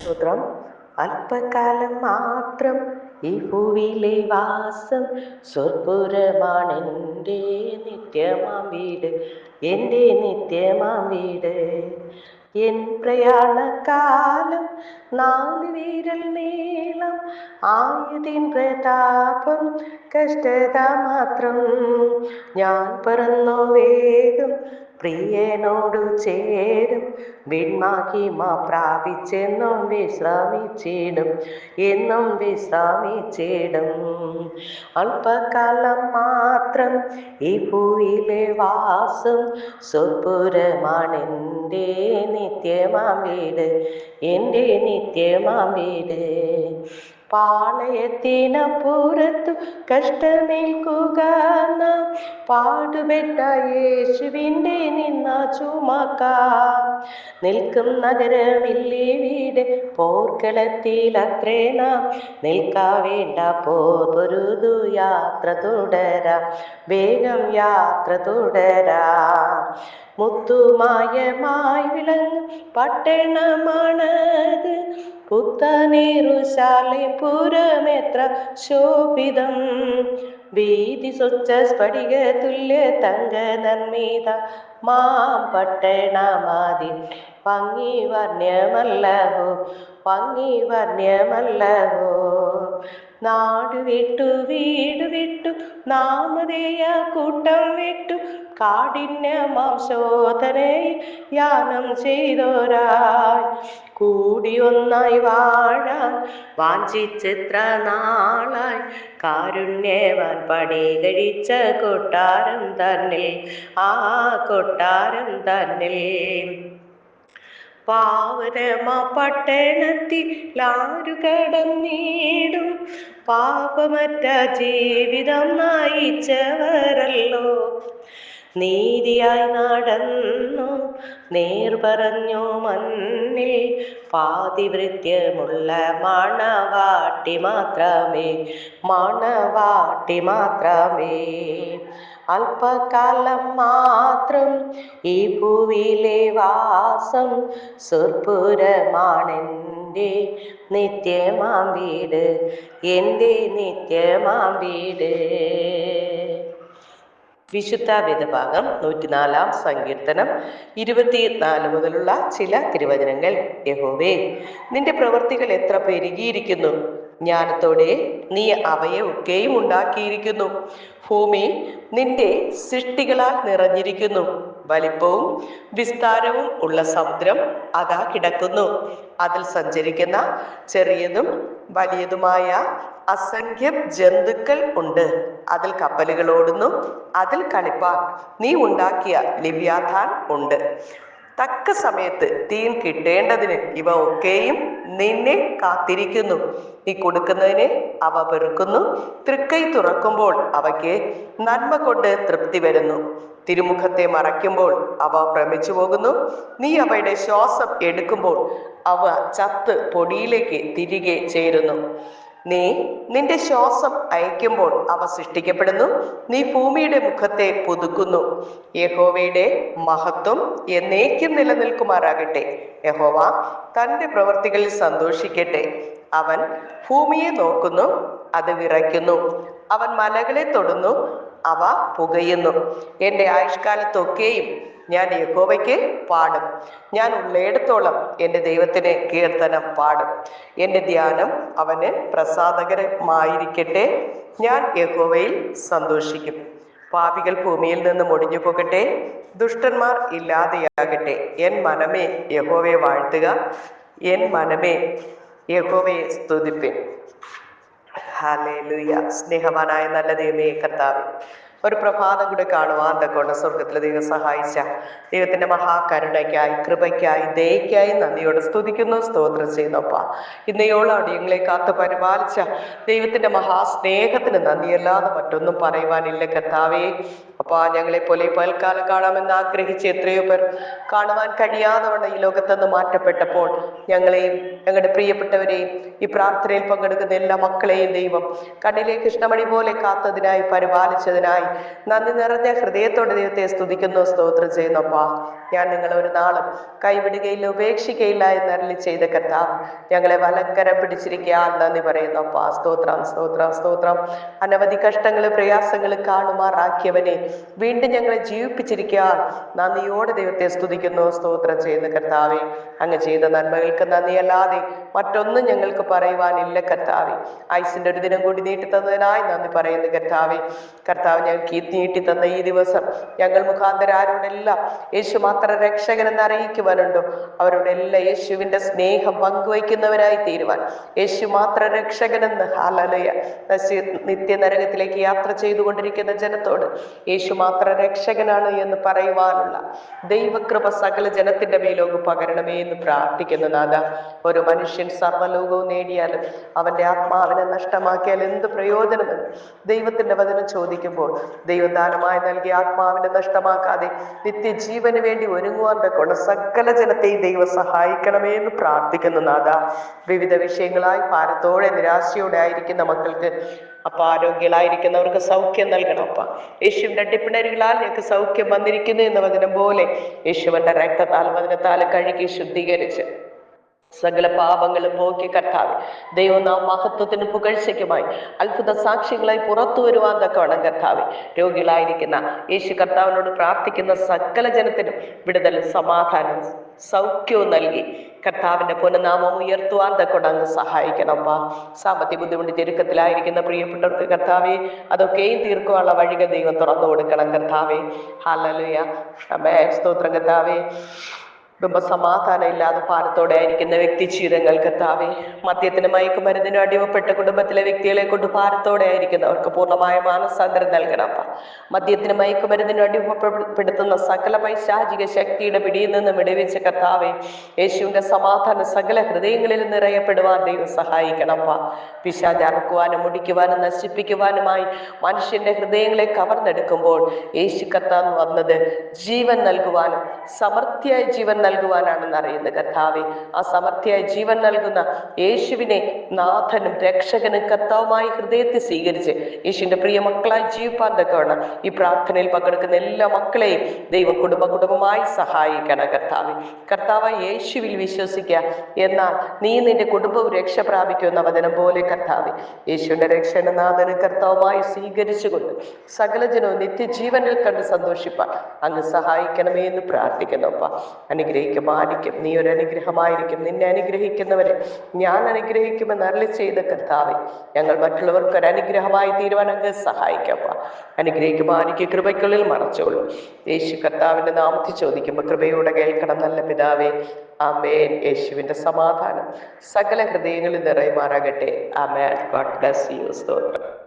സ്തോത്രം. അല്പകാലം മാത്രം ഈ ഭൂവിലെ വാസം, സ്വർപ്പുരമാണെൻ്റെ നിത്യമാം വീട്, എൻ്റെ നിത്യമാം വീട്. എൻ പ്രയാണകാലം 4 വിരൽ നീളം, ആയതിൻ പ്രതാപം കഷ്ടത മാത്രം. ഞാൻ പറന്നു വേഗം പ്രിയനോടു ചേരും, വിൺമഹിമ പ്രാപിച്ചെന്നും വിശ്രമിച്ചിടും, എന്നും വിശ്രമിച്ചിടും. അല്പകാലം മാത്രം ഈ ഭൂവിലെ വാസം, സ്വപുരമാണെൻ്റെ നിത്യമാം വീട്, എൻ്റെ നിത്യമാം വീട്. പാളയത്തിനപ്പുറത്തു കഷ്ടമേൽക്കുക നാം, പാടുപെട്ട യേശുവിൻ്റെ നിന്ന ചുമക്കാം. നിൽക്കും നഗരമില്ലേ വീട്, പോർക്കളത്തിലത്രേ നാം നിൽക്കാവേണ്ട. പൊരുതു യാത്ര തുടരാം, വേഗം യാത്ര തുടരാം. മുത്തുമായമായി വിളങ്ങും പട്ടണമാണത്, പുത്തനേറുശാലേം പുരമെത്ര ശോഭിതം. വീതി സ്വച്ഛ സ്ഫടിക തുല്യ തങ്ക നിർമ്മിത മാം പട്ടണമാതി ഭംഗി വർണ്ണ്യമല്ലഹോ, ഭംഗി വർണ്ണ്യമല്ലഹോ. നാട് വിട്ടു വീട് വിട്ടു നാമധേയ കൂട്ടം വിട്ടു, കാഠിന്യമാം ശോധനയിൽ യാനം ചെയ്തോരായി കൂടി ഒന്നായി വാഴാൻ വാഞ്ചിച്ചിത്ര നാളായി, കാരുണ്യവാൻ പടി കഴിച്ച കൊട്ടാരം തന്നിൽ, ആ കൊട്ടാരം തന്നിൽ. പാവനമാ പട്ടണത്തിലാരു കടന്നിടും, പാപമറ്റ ജീവിതം നയിച്ചവരല്ലോ. നീതിയായി നടന്നു നേർ പറഞ്ഞു മണ്ണിൽ, പാതിവൃത്യമുള്ള മണവാട്ടി മാത്രമേ, മണവാട്ടി മാത്രമേ. അല്പകാലം മാത്രം ഈ ഭൂവിലെ വാസം, സ്വർപ്പുരമാണെൻ്റെ നിത്യമാം വീട്, എൻ്റെ നിത്യമാം വീട്. വിശുദ്ധ വേദഭാഗം 104 സങ്കീർത്തനം 24 മുതലുള്ള ചില തിരുവചനങ്ങൾ. യഹോവേ, നിന്റെ പ്രവൃത്തികൾ എത്ര പെരുകിയിരിക്കുന്നു, ജ്ഞാനത്തോടെ നീ അവയെ ഒക്കെയും ഉണ്ടാക്കിയിരിക്കുന്നു. ഭൂമി നിന്റെ സൃഷ്ടികളാൽ നിറഞ്ഞിരിക്കുന്നു, വലിപ്പവും വിസ്താരവും ഉള്ള സമുദ്രം അതാ കിടക്കുന്നു. അതിൽ സഞ്ചരിക്കുന്ന ചെറിയതും വലിയതുമായ അസംഖ്യം ജന്തുക്കൾ ഉണ്ട്. അതിൽ കപ്പലുകൾ ഓടുന്നു, അതിൽ കളിപ്പാൻ നീ ഉണ്ടാക്കിയ ലിവ്യാഥാൻ ഉണ്ട്. തക്ക സമയത്ത് തീൻ കിട്ടേണ്ടതിന് ഇവ ഒക്കെയും നിന്നെ കാത്തിരിക്കുന്നു. നീ കൊടുക്കുന്നതിനെ അവ പെറുക്കുന്നു, തൃക്കൈ തുറക്കുമ്പോൾ അവയ്ക്ക് നന്മ കൊണ്ട് തൃപ്തി വരുന്നു. തിരുമുഖത്തെ മറയ്ക്കുമ്പോൾ അവ ഭ്രമിച്ചു പോകുന്നു. നീ അവയുടെ ശ്വാസം എടുക്കുമ്പോൾ അവ ചത്ത് പൊടിയിലേക്ക് തിരികെ ചേരുന്നു. നീ നിന്റെ ശ്വാസം അയക്കുമ്പോൾ അവ സൃഷ്ടിക്കപ്പെടുന്നു. നീ ഭൂമിയുടെ മുഖത്തെ പുതുക്കുന്നു. യഹോവയുടെ മഹത്വം എന്നേക്കും നിലനിൽക്കുമാറാകട്ടെ. യഹോവ തൻ്റെ പ്രവൃത്തികളിൽ സന്തോഷിക്കട്ടെ. അവൻ ഭൂമിയെ നോക്കുന്നു, അത് വിറയ്ക്കുന്നു. അവൻ മലകളെ തൊടുന്നു, അവ പുകയുന്നു. എൻ്റെ ആയുഷ്കാലത്തൊക്കെയും ഞാൻ യഹോവയ്ക്ക് പാടും. ഞാൻ ഉള്ളയിടത്തോളം എൻ്റെ ദൈവത്തിന് കീർത്തനം പാടും. എൻ്റെ ധ്യാനം അവന് പ്രസാദകരമായിരിക്കട്ടെ. ഞാൻ യഹോവയിൽ സന്തോഷിക്കും. പാപികൾ ഭൂമിയിൽ നിന്ന് ഒടിഞ്ഞു പോകട്ടെ, ദുഷ്ടന്മാർ ഇല്ലാതെയാകട്ടെ. എൻ മനമേ യഹോവയെ വാഴ്ത്തുക, എൻ മനമേ യഹോവയെ സ്തുതിപ്പിൻ. ഹല്ലേലൂയ. സ്നേഹവാനായ നല്ല ദൈവമേ കർത്താവേ, ഒരു പ്രഭാതം കൂടെ കാണുവാൻ തക്കോണ സ്വർഗത്തിലെ ദൈവം സഹായിച്ച ദൈവത്തിന്റെ മഹാകരുണയ്ക്കായി, കൃപയ്ക്കായി, ദയയ്ക്കായി നന്ദിയോടെ സ്തുതിക്കുന്നു, സ്തോത്രം ചെയ്യുന്നപ്പ. ഇന്നയോളം അടിയങ്ങളെ കാത്ത് പരിപാലിച്ച ദൈവത്തിന്റെ മഹാസ്നേഹത്തിന് നന്ദിയല്ലാതെ മറ്റൊന്നും പറയുവാനില്ല കർത്താവേ. അപ്പാ, ഞങ്ങളെപ്പോലെ പൽക്കാലം കാണാമെന്ന് ആഗ്രഹിച്ച് എത്രയോ പേർ കാണുവാൻ കഴിയാതെ വണ്ണം ഈ ലോകത്തുനിന്ന് മാറ്റപ്പെട്ടപ്പോൾ ഞങ്ങളെയും ഞങ്ങളുടെ പ്രിയപ്പെട്ടവരെയും ഈ പ്രാർത്ഥനയിൽ പങ്കെടുക്കുന്ന എല്ലാ മക്കളെയും ദൈവം കണ്ണിലെ കൃഷ്ണമണി പോലെ കാത്തതിനായി, പരിപാലിച്ചതിനായി നന്ദി നിറഞ്ഞ ഹൃദയത്തോടെ ദൈവത്തെ സ്തുതിക്കുന്നു, സ്തോത്രം ചെയ്യുന്നപ്പാ. ഞാൻ നിങ്ങളെ ഒരു നാളും കൈവിടുകയില്ല, ഉപേക്ഷിക്കയില്ല എന്ന് അരുളി ചെയ്ത കർത്താവ് ഞങ്ങളെ വലങ്കരം പിടിച്ചിരിക്കാൻ നന്ദി പറയുന്നപ്പാ. സ്തോത്രം, സ്തോത്രം, സ്തോത്രം. അനവധി കഷ്ടങ്ങൾ പ്രയാസങ്ങൾ കാണുമാറാക്കിയവനെ വീണ്ടും ഞങ്ങളെ ജീവിപ്പിച്ചിരിക്കാൻ നന്ദിയോടെ ദൈവത്തെ സ്തുതിക്കുന്നു, സ്തോത്രം ചെയ്യുന്ന കർത്താവെ. അങ്ങ് ചെയ്ത നന്മകൾക്ക് നന്ദിയല്ലാതെ മറ്റൊന്നും ഞങ്ങൾക്ക് പറയുവാനില്ല കർത്താവെ. ആയുസിന്റെ ഒരു ദിനം കൂടി നീട്ടി തന്നതിനായി നന്ദി പറയുന്നു കർത്താവെ. കർത്താവ് ഞങ്ങൾക്ക് നീട്ടി തന്ന ഈ ദിവസം ഞങ്ങൾ മുഖാന്തരം ആരോടെല്ലാം യേശു മാത്രം രക്ഷകനെന്ന് അറിയിക്കുവാനുണ്ടോ അവരോടെല്ലാം യേശുവിന്റെ സ്നേഹം പങ്കുവയ്ക്കുന്നവരായി തീരുവാൻ, യേശു മാത്രം രക്ഷകനെന്ന് ഹല്ലേലൂയ നിത്യനരകത്തിലേക്ക് യാത്ര ചെയ്തുകൊണ്ടിരിക്കുന്ന ജനത്തോട് യേശു മാത്രം രക്ഷകനാണ് എന്ന് പറയുവാനുള്ള ദൈവകൃപ സകല ജനത്തിന്റെ മേലോക്ക് പകരണമേ എന്ന് പ്രാർത്ഥിക്കുന്നു നാഥ. ഒരു മനുഷ്യൻ സർവ്വലോകവും നേടിയാലും അവന്റെ ആത്മാവിനെ നഷ്ടമാക്കിയാൽ എന്ത് പ്രയോജനമെന്ന് ദൈവത്തിന്റെ വചനം ചോദിക്കുമ്പോൾ, ദൈവദാനമായി നൽകിയ ആത്മാവിനെ നഷ്ടമാക്കാതെ നിത്യജീവന് വേണ്ടി ഒരുങ്ങുവാൻ തക്കോണം സകല ജനത്തെയും ദൈവം സഹായിക്കണമേ എന്ന് പ്രാർത്ഥിക്കുന്നു നാഥ. വിവിധ വിഷയങ്ങളായി ഭാരത്തോടെ നിരാശയോടെ ആയിരിക്കുന്ന മക്കൾക്ക് അപ്പ ആരോഗ്യങ്ങളായിരിക്കുന്നവർക്ക് സൗഖ്യം നൽകണം അപ്പ. യേശുവിന്റെ അടിപ്പിണരുകളാൽ ഞങ്ങൾക്ക് സൗഖ്യം വന്നിരിക്കുന്നു എന്ന വചനം പോലെ യേശുവിന്റെ രക്തത്താൽ വചനത്താൽ കഴുകി ശുദ്ധീകരിച്ച് സകല പാപങ്ങളും പോക്കി കർത്താവ് ദൈവം നാം മഹത്വത്തിന് പുകഴ്ചയ്ക്കുമായി അത്ഭുത സാക്ഷികളായി പുറത്തു വരുവാൻ തക്കവണ്ണം കർത്താവ് രോഗികളായിരിക്കുന്ന യേശു കർത്താവിനോട് പ്രാർത്ഥിക്കുന്ന സകല ജനത്തിനും വിടുതലും സമാധാനവും സൗഖ്യവും നൽകി കർത്താവിന്റെ പുനനാമം ഉയർത്തുവാൻ തക്കോണം അങ്ങ് സഹായിക്കണപ്പാ. സാമ്പത്തിക ബുദ്ധിമുട്ട് ഞെരുക്കത്തിലായിരിക്കുന്ന പ്രിയപ്പെട്ടവർക്ക് കർത്താവെ അതൊക്കെയും തീർക്കുവാനുള്ള വഴികൾ ദൈവം തുറന്നു കൊടുക്കണം കർത്താവെ. ഹല്ലേലൂയ, ആമേൻ, സ്തോത്രം കർത്താവെ. കുടുംബ സമാധാനം ഇല്ലാതെ ഭാരത്തോടെ ആയിരിക്കുന്ന വ്യക്തി ജീവിതങ്ങൾ കർത്താവെ, മദ്യത്തിന് മയക്കുമരുന്നിനും അടിമപ്പെട്ട കുടുംബത്തിലെ വ്യക്തികളെ കൊണ്ട് ഭാരത്തോടെ ആയിരിക്കുന്നവർക്ക് പൂർണ്ണമായ മാനസാന്തരം നൽകണം. മദ്യത്തിന് മയക്കുമരുന്നിനും അടിമപ്പെടുത്തുന്ന സകല പൈശാചിക ശക്തിയുടെ പിടിയിൽ നിന്നും വിടുവിച്ച കർത്താവെ, യേശുവിന്റെ സമാധാനം സകല ഹൃദയങ്ങളിൽ നിറയപ്പെടുവാൻ ദൈവം സഹായിക്കണപ്പ. പിശാച് അറുക്കുവാനും മുടിക്കുവാനും നശിപ്പിക്കുവാനുമായി മനുഷ്യന്റെ ഹൃദയങ്ങളെ കവർന്നെടുക്കുമ്പോൾ യേശു കർത്താവ് വന്നത് ജീവൻ നൽകുവാനും സമൃദ്ധിയായ ജീവൻ നൽകുവാനാണെന്ന് അറിയുന്ന കർത്താവെ, ആ സമൃദ്ധിയായ ജീവൻ നൽകുന്ന യേശുവിനെ നാഥനും രക്ഷകനും കർത്താവുമായി ഹൃദയത്തിൽ സ്വീകരിച്ച് യേശുവിന്റെ പ്രിയ മക്കളായി ജീവിപ്പാൻ തക്കവണ്ണം ഈ പ്രാർത്ഥനയിൽ പങ്കെടുക്കുന്ന എല്ലാ മക്കളെയും ദൈവം കുടുംബമായി സഹായിക്കണം കർത്താവെ. കർത്താവായി യേശുവിൽ വിശ്വസിക്കുക, എന്നാൽ നീ നിന്റെ കുടുംബവും രക്ഷ പ്രാപിക്കുമെന്ന വചനം പോലെ കർത്താവെ യേശുവിന്റെ രക്ഷകനാഥനും കർത്താവുമായി സ്വീകരിച്ചുകൊണ്ട് സകല ജനവും നിത്യജീവനിൽ കണ്ട് സന്തോഷിപ്പാൻ അങ്ങ് സഹായിക്കണമേ എന്ന് പ്രാർത്ഥിക്കുന്നപ്പ. അനുഗ്രഹിക്കും, ആയിരിക്കും, നീ ഒരു അനുഗ്രഹമായിരിക്കും. നിന്നെ അനുഗ്രഹിക്കുന്നവരെ ഞാൻ അനുഗ്രഹിക്കുമെന്ന് അരുളി ചെയ്ത കർത്താവെ, ഞങ്ങൾ മറ്റുള്ളവർക്ക് ഒരു അനുഗ്രഹമായി തീരുവാൻ അങ്ങ് സഹായിക്കപ്പ. അനുഗ്രഹിക്കും, ആയിരിക്കും, കൃപയ്ക്കുള്ളിൽ മറച്ചോളൂ. യേശു കർത്താവിന്റെ നാമത്തിൽ ചോദിക്കുമ്പോൾ കൃപയോടെ കേൾക്കണം നല്ല പിതാവേ. ആമേൻ. യേശുവിന്റെ സമാധാനം സകല ഹൃദയങ്ങളിൽ നിറയുമാറാകട്ടെ. ആമേൻ. God bless you. സ്തോത്രം.